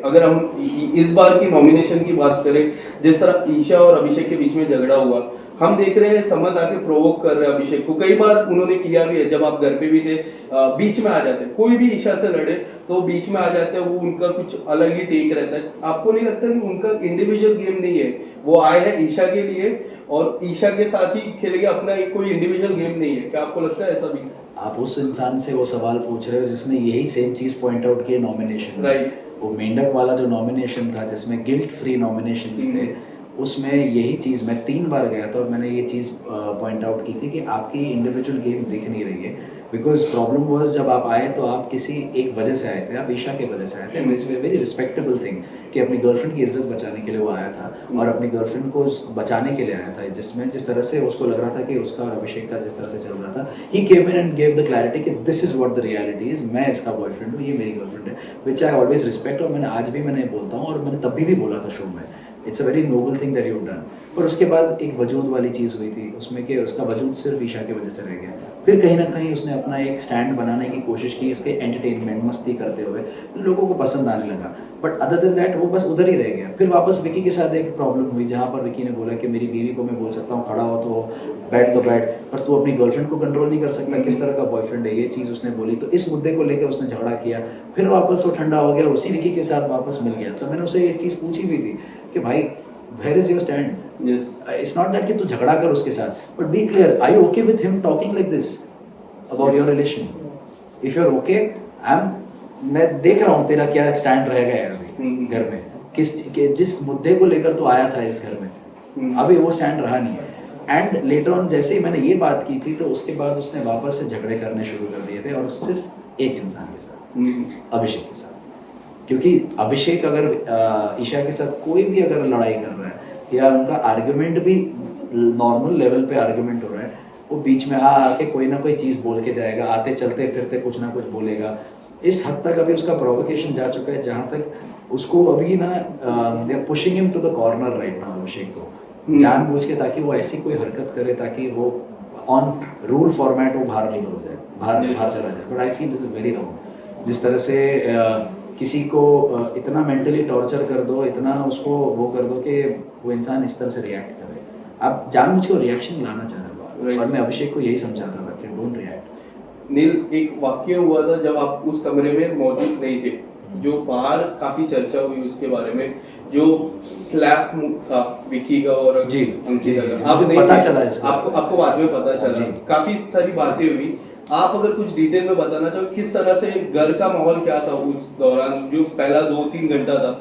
अगर हम इस बार की नॉमिनेशन की बात करें, जिस तरह ईशा और अभिषेक के बीच में झगड़ा हुआ, हम देख रहे हैं समंत आके प्रोवोक कर रहे हैं अभिषेक को, कई बार उन्होंने किया भी है। जब आप घर पे भी थे, बीच में आ जाते हैं, कोई भी ईशा से लड़े तो बीच में आ जाते हैं, वो उनका कुछ अलग ही टेक रहता है। आपको नहीं लगता कि उनका इंडिविजुअल गेम नहीं है, वो आए हैं ईशा के लिए और ईशा के साथ ही खेलेंगे, अपना एक कोई इंडिविजुअल गेम नहीं है? क्या आपको लगता है ऐसा भी? आप उस इंसान से वो सवाल पूछ रहे हो जिसने यही सेम चीज़ पॉइंट आउट की नॉमिनेशन में। राइट। वो मेंढक वाला जो नॉमिनेशन था जिसमें गिल्ट फ्री नॉमिनेशंस थे, उसमें यही चीज़ मैं 3 बार गया था और मैंने ये चीज़ पॉइंट आउट की थी कि आपकी इंडिविजुअल गेम दिख नहीं रही है। बिकॉज प्रॉब्लम वॉज जब आप आए तो आप किसी एक वजह से आए थे, आप ईशा के वजह से आए थे, which is very respectable thing कि अपनी गर्लफ्रेंड की इज्जत बचाने के लिए वो आया था और अपनी गर्लफ्रेंड को बचाने के लिए आया था, जिसमें जिस तरह से उसको लग रहा था कि उसका और अभिषेक का जिस तरह से चल रहा था, he came in and gave the clarity कि this is what the reality is, मैं इसका बॉयफ्रेंड हूँ, ये मेरी गर्लफ्रेंड है, विच आई ऑलवेज रिस्पेक्ट। और मैंने आज भी मैंने बोलता हूँ और मैंने तभी भी बोला था शो में, it's a very noble thing that you done. पर उसके बाद एक वजूद वाली चीज़ हुई थी उसमें कि उसका वजूद सिर्फ ईशा की वजह से रह गया। फिर कहीं ना कहीं उसने अपना एक स्टैंड बनाने की कोशिश की, इसके एंटरटेनमेंट मस्ती करते हुए लोगों को पसंद आने लगा, बट अदर देन दैट वो बस उधर ही रह गया। फिर वापस विकी के साथ एक प्रॉब्लम हुई जहाँ पर विकी ने बोला कि मेरी बीवी को मैं बोल सकता हूँ खड़ा हो तो बैठ तो बैठ, पर तू अपनी गर्लफ्रेंड को कंट्रोल नहीं कर सकता, किस तरह का बॉयफ्रेंड है, ये चीज़ उसने बोली। तो इस मुद्दे को लेकर उसने झगड़ा किया, फिर वापस वो ठंडा हो गया, उसी विकी के साथ वापस मिल गया। तो मैंने उसे ये चीज़ पूछी भी थी कि भाई where is your stand? Yes. It's not that कि तू झगड़ा कर उसके साथ, but be clear, are you okay with him talking like this about your relation? If you're okay, मैं देख रहा हूँ तेरा क्या स्टैंड रह गया है अभी घर में, जिस मुद्दे को लेकर तू आया था इस घर में, अभी वो स्टैंड रहा नहीं है। एंड लेटर ऑन जैसे ही मैंने ये बात की थी तो उसके बाद उसने वापस से झगड़े करने शुरू कर दिए थे, और सिर्फ एक इंसान के साथ, अभिषेक के साथ। क्योंकि अभिषेक अगर ईशा के साथ कोई भी अगर लड़ाई कर रहा है या उनका आर्ग्यूमेंट भी नॉर्मल लेवल पे आर्ग्यूमेंट हो रहा है, वो बीच में आके कोई ना कोई चीज़ बोल के जाएगा, आते चलते फिरते कुछ ना कुछ बोलेगा। इस हद तक अभी उसका प्रोवोकेशन जा चुका है जहाँ तक उसको अभी ना they are pushing him to the corner right now, Abhishek को जानबूझ के, ताकि वो ऐसी कोई हरकत करे ताकि वो ऑन रूल फॉर्मेट वो बाहर निकल हो जाए, बाहर चला जाए। But I feel this is very wrong. जिस तरह से किसी को इतना मेंटली टॉर्चर कर दो, इतना उसको वो कर दो कि वो इंसान इस तरह से रिएक्ट करे, आप जानबूझ के रिएक्शन लाना चाह रहे हो। और मैं अभिषेक को यही समझाता था कि डोंट रिएक्ट। नील, एक वाक्य हुआ था जब आप उस कमरे में मौजूद नहीं थे, जो बाहर काफी चर्चा हुई उसके बारे में, जो स्लैप था विकी का और अंकिता का, आप नहीं पता चला इसका, आपको बाद में पता चला, काफी सारी बातें हुई। आप अगर कुछ डिटेल में बताना चाहो, किस तरह से घर का माहौल क्या था उस दौरान, जो पहला 2-3 घंटा था,